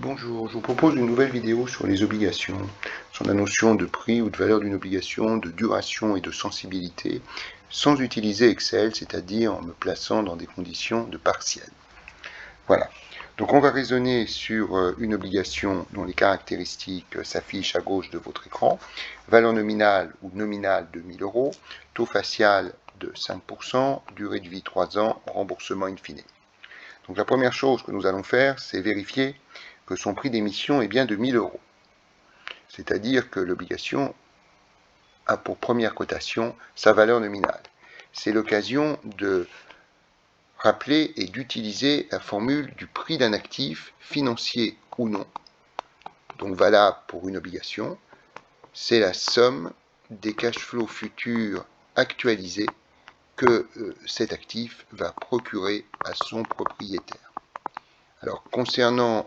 Bonjour, je vous propose une nouvelle vidéo sur les obligations, sur la notion de prix ou de valeur d'une obligation, de duration et de sensibilité, sans utiliser Excel, c'est-à-dire en me plaçant dans des conditions de partiel. Voilà. Donc on va raisonner sur une obligation dont les caractéristiques s'affichent à gauche de votre écran. Valeur nominale ou nominale de 1000 euros, taux facial de 5%, durée de vie 3 ans, remboursement in fine. Donc la première chose que nous allons faire, c'est vérifier que son prix d'émission est bien de 1000 euros. C'est-à-dire que l'obligation a pour première cotation sa valeur nominale. C'est l'occasion de rappeler et d'utiliser la formule du prix d'un actif, financier ou non. Donc valable pour une obligation, c'est la somme des cash flows futurs actualisés que cet actif va procurer à son propriétaire. Alors, concernant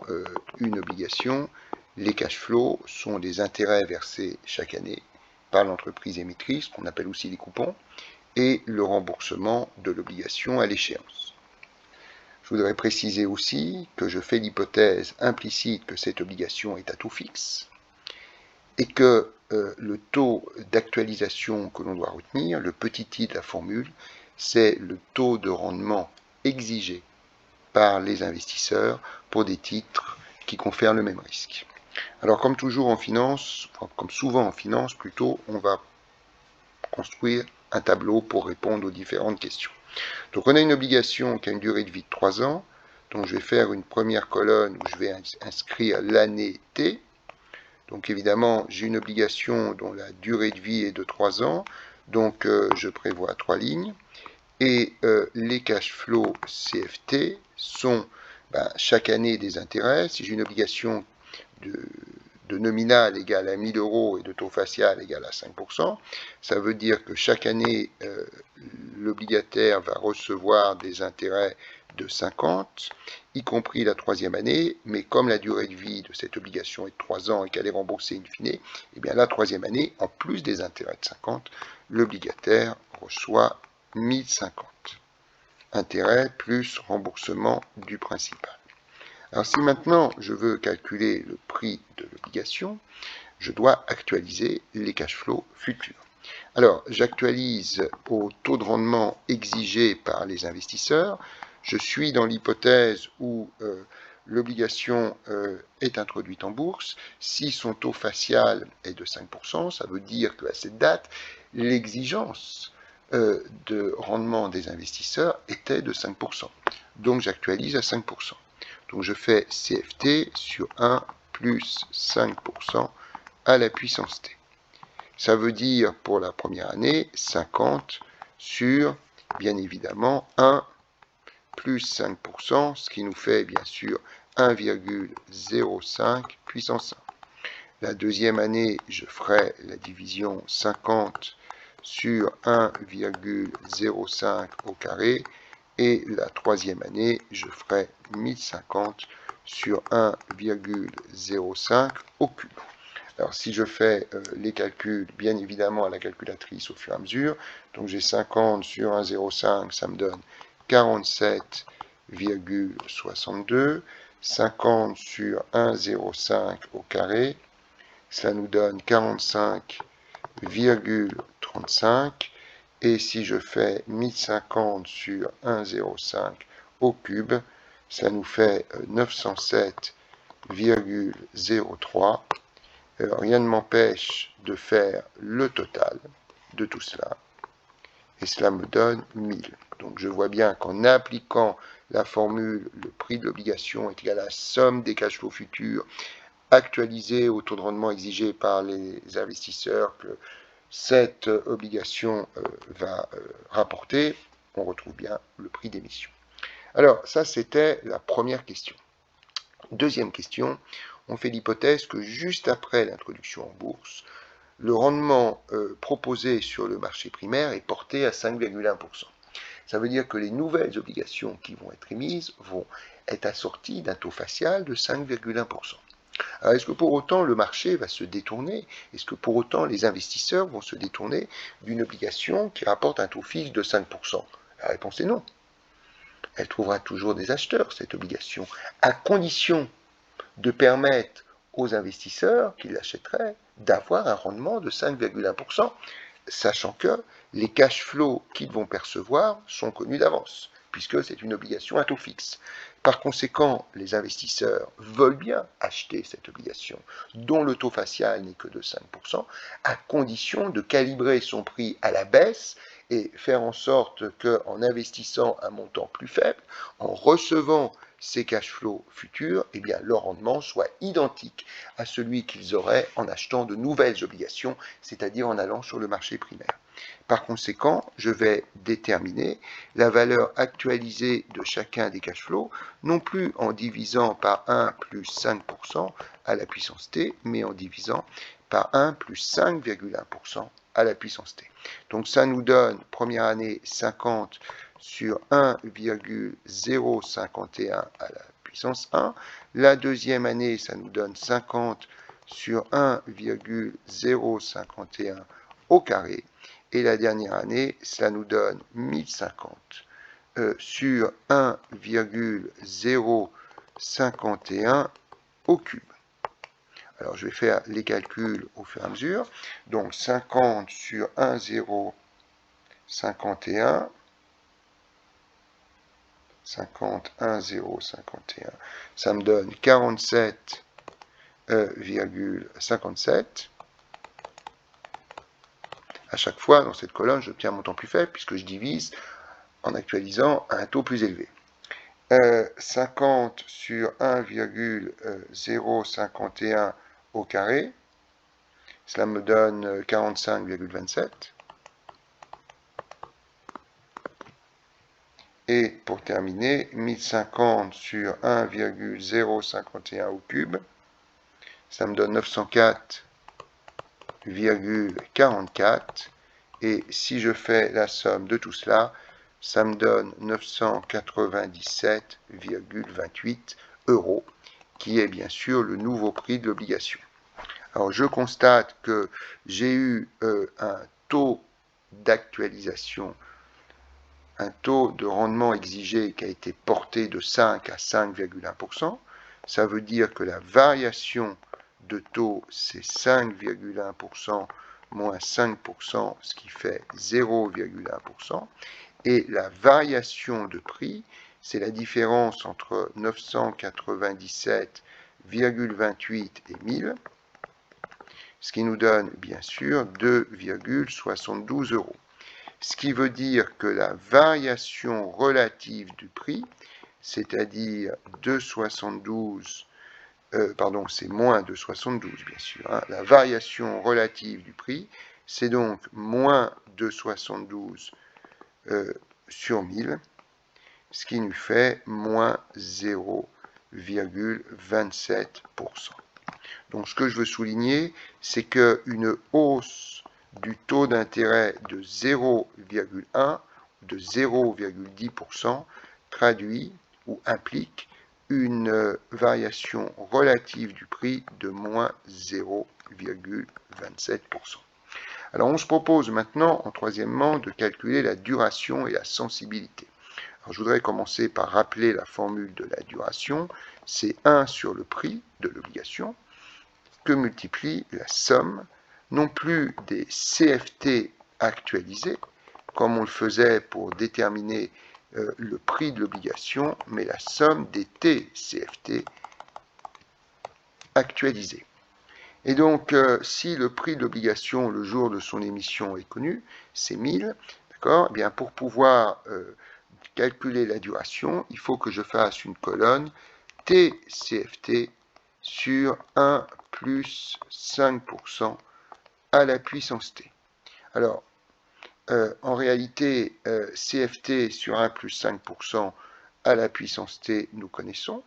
une obligation, les cash flows sont des intérêts versés chaque année par l'entreprise émettrice, qu'on appelle aussi les coupons, et le remboursement de l'obligation à l'échéance. Je voudrais préciser aussi que je fais l'hypothèse implicite que cette obligation est à taux fixe et que le taux d'actualisation que l'on doit retenir, le petit i de la formule, c'est le taux de rendement exigé par les investisseurs pour des titres qui confèrent le même risque. Alors comme toujours en finance, comme souvent en finance plutôt, on va construire un tableau pour répondre aux différentes questions. Donc on a une obligation qui a une durée de vie de 3 ans, donc je vais faire une première colonne où je vais inscrire l'année T. Donc évidemment j'ai une obligation dont la durée de vie est de 3 ans, donc je prévois 3 lignes. Et les cash flows CFT sont chaque année des intérêts. Si j'ai une obligation de nominal égale à 1000 euros et de taux facial égale à 5%, ça veut dire que chaque année, l'obligataire va recevoir des intérêts de 50, y compris la troisième année, mais comme la durée de vie de cette obligation est de 3 ans et qu'elle est remboursée in fine, eh bien la troisième année, en plus des intérêts de 50, l'obligataire reçoit 1050. Intérêt plus remboursement du principal. Alors si maintenant je veux calculer le prix de l'obligation, je dois actualiser les cash flows futurs. Alors j'actualise au taux de rendement exigé par les investisseurs. Je suis dans l'hypothèse où l'obligation est introduite en bourse. Si son taux facial est de 5%, ça veut dire qu'à cette date, l'exigence de rendement des investisseurs était de 5%. Donc j'actualise à 5%. Donc je fais CFT sur 1 plus 5% à la puissance T. Ça veut dire pour la première année 50 sur, bien évidemment, 1 plus 5%, ce qui nous fait bien sûr 1,05 puissance 1. La deuxième année, je ferai la division 50 sur 1,05 au carré. Et la troisième année, je ferai 1050 sur 1,05 au cube. Alors si je fais les calculs, bien évidemment à la calculatrice au fur et à mesure, donc j'ai 50 sur 1,05, ça me donne 47,62, 50 sur 1,05 au carré, ça nous donne 45,35, et si je fais 1050 sur 1,05 au cube, ça nous fait 907,03. Rien ne m'empêche de faire le total de tout cela, et cela me donne 1000. Donc je vois bien qu'en appliquant la formule, le prix de l'obligation est égal à la somme des cash flows futurs actualisés au taux de rendement exigé par les investisseurs que cette obligation va rapporter, on retrouve bien le prix d'émission. Alors ça c'était la première question. Deuxième question, on fait l'hypothèse que juste après l'introduction en bourse, le rendement proposé sur le marché primaire est porté à 5,1%. Ça veut dire que les nouvelles obligations qui vont être émises vont être assorties d'un taux facial de 5,1%. Alors est-ce que pour autant le marché va se détourner? Est-ce que pour autant les investisseurs vont se détourner d'une obligation qui rapporte un taux fixe de 5%? La réponse est non. Elle trouvera toujours des acheteurs, cette obligation, à condition de permettre aux investisseurs qui l'achèteraient d'avoir un rendement de 5,1%, sachant que les cash flows qu'ils vont percevoir sont connus d'avance, puisque c'est une obligation à taux fixe. Par conséquent, les investisseurs veulent bien acheter cette obligation, dont le taux facial n'est que de 5%, à condition de calibrer son prix à la baisse et faire en sorte qu'en investissant un montant plus faible, en recevant ces cash flows futurs, eh bien, leur rendement soit identique à celui qu'ils auraient en achetant de nouvelles obligations, c'est-à-dire en allant sur le marché primaire. Par conséquent, je vais déterminer la valeur actualisée de chacun des cash flows, non plus en divisant par 1 plus 5% à la puissance t, mais en divisant par 1 plus 5,1% à la puissance t. Donc ça nous donne, première année, 50 sur 1,051 à la puissance 1. La deuxième année, ça nous donne 50 sur 1,051 au carré. Et la dernière année, ça nous donne 1050 sur 1,051 au cube. Alors, je vais faire les calculs au fur et à mesure. Donc, 50 sur 1,051, 50,1,051, ça me donne 47,57. À chaque fois, dans cette colonne, j'obtiens un montant plus faible, puisque je divise en actualisant à un taux plus élevé. 50 sur 1,051 au carré, cela me donne 45,27. Et pour terminer, 1050 sur 1,051 au cube, ça me donne 904,44. Et si je fais la somme de tout cela, ça me donne 997,28 €, qui est bien sûr le nouveau prix de l'obligation. Alors je constate que j'ai eu un taux d'actualisation, un taux de rendement exigé qui a été porté de 5 à 5,1%. Ça veut dire que la variation de taux, c'est 5,1% moins 5%, ce qui fait 0,1%. Et la variation de prix, c'est la différence entre 997,28 et 1000, ce qui nous donne bien sûr 2,72 €. Ce qui veut dire que la variation relative du prix, c'est-à-dire 2,72, c'est moins 2,72 bien sûr, hein. La variation relative du prix, c'est donc moins 2,72 sur 1000, ce qui nous fait moins 0,27%. Donc ce que je veux souligner, c'est qu'une hausse du taux d'intérêt de 0,1 ou de 0,10% traduit ou implique une variation relative du prix de moins 0,27%. Alors on se propose maintenant, en troisièmement, de calculer la duration et la sensibilité. Alors, je voudrais commencer par rappeler la formule de la duration. C'est 1 sur le prix de l'obligation que multiplie la somme, non plus des CFT actualisés, comme on le faisait pour déterminer le prix de l'obligation, mais la somme des TCFT actualisés. Et donc, si le prix de l'obligation le jour de son émission est connu, c'est 1000, d'accord ? Eh bien, pour pouvoir calculer la duration, il faut que je fasse une colonne TCFT sur 1 plus 5% à la puissance t. Alors, en réalité, CFT sur 1 plus 5% à la puissance t, nous connaissons,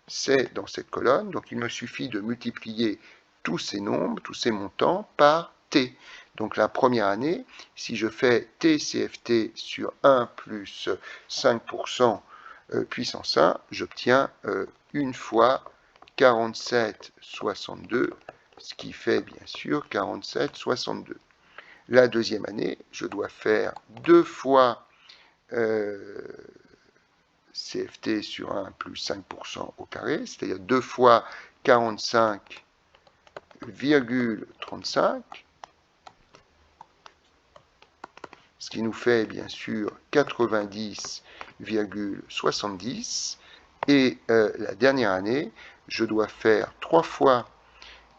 c'est dans cette colonne, donc il me suffit de multiplier tous ces nombres, tous ces montants par t. Donc la première année, si je fais TCFT sur 1 plus 5% puissance 1, j'obtiens une fois 47,62, ce qui fait bien sûr 47,62. La deuxième année, je dois faire 2 fois CFT sur 1 plus 5% au carré, c'est-à-dire 2 fois 45,35, ce qui nous fait bien sûr 90,70. Et la dernière année, je dois faire 3 fois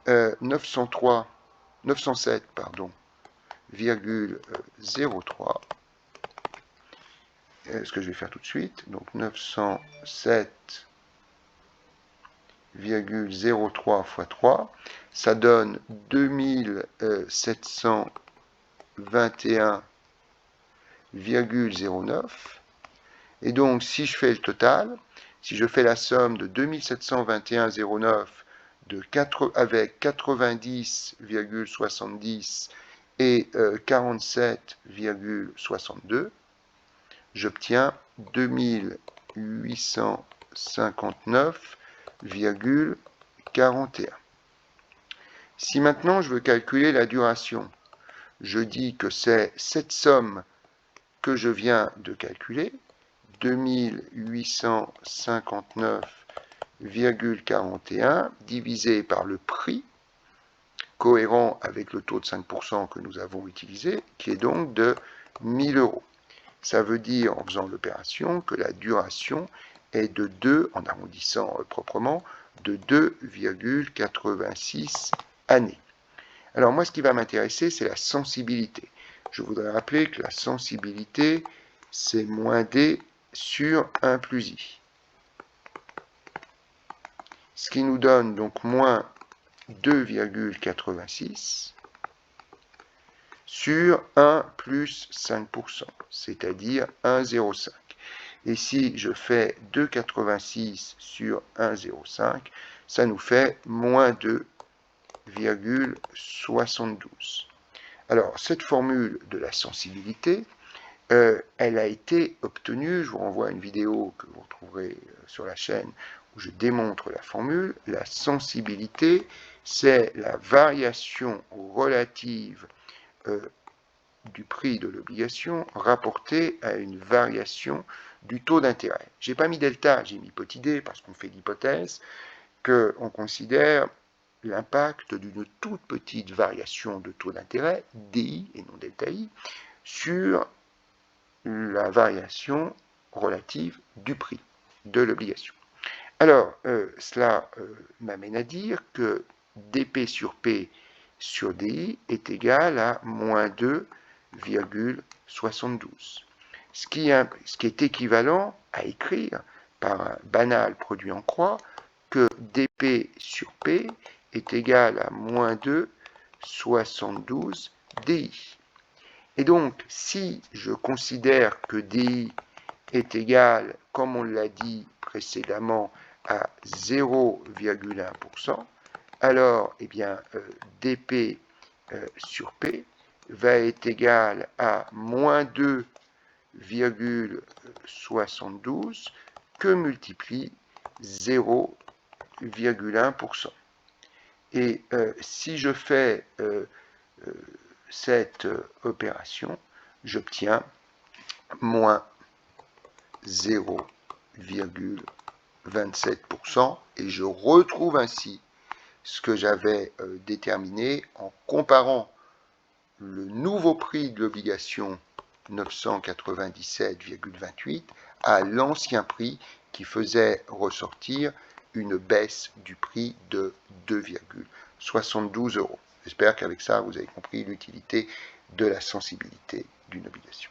907, pardon, 0,03. Ce que je vais faire tout de suite. Donc 907,03 fois 3, ça donne 2721,09. Et donc, si je fais le total, si je fais la somme de 2721,09 avec 90,70 et 47,62, j'obtiens 2859,41. Si maintenant je veux calculer la duration, je dis que c'est cette somme que je viens de calculer, 2859,41 divisé par le prix, cohérent avec le taux de 5% que nous avons utilisé, qui est donc de 1000 euros. Ça veut dire, en faisant l'opération, que la duration est de 2, en arrondissant proprement, de 2,86 années. Alors moi, ce qui va m'intéresser, c'est la sensibilité. Je voudrais rappeler que la sensibilité, c'est moins D sur 1 plus I. Ce qui nous donne donc moins 2,86 sur 1 plus 5%, c'est-à-dire 1,05. Et si je fais 2,86 sur 1,05, ça nous fait moins 2,72. Alors, cette formule de la sensibilité, elle a été obtenue, je vous renvoie à une vidéo que vous retrouverez sur la chaîne où je démontre la formule. La sensibilité, c'est la variation relative du prix de l'obligation rapportée à une variation du taux d'intérêt. Je n'ai pas mis delta, j'ai mis petit d parce qu'on fait l'hypothèse qu'on considère l'impact d'une toute petite variation de taux d'intérêt, DI et non delta I, sur la variation relative du prix de l'obligation. Alors, cela m'amène à dire que dP sur P sur DI est égal à moins 2,72. Ce qui est équivalent à écrire par un banal produit en croix que dP sur P est égal à moins 2,72 DI. Et donc, si je considère que DI est égal, comme on l'a dit précédemment, à 0,1%, alors, eh bien, dP sur P va être égal à moins 2,72 que multiplie 0,1%. Et si je fais cette opération, j'obtiens moins 0,27% et je retrouve ainsi ce que j'avais déterminé en comparant le nouveau prix de l'obligation 997,28 à l'ancien prix qui faisait ressortir une baisse du prix de 2,72 euros. J'espère qu'avec ça, vous avez compris l'utilité de la sensibilité d'une obligation.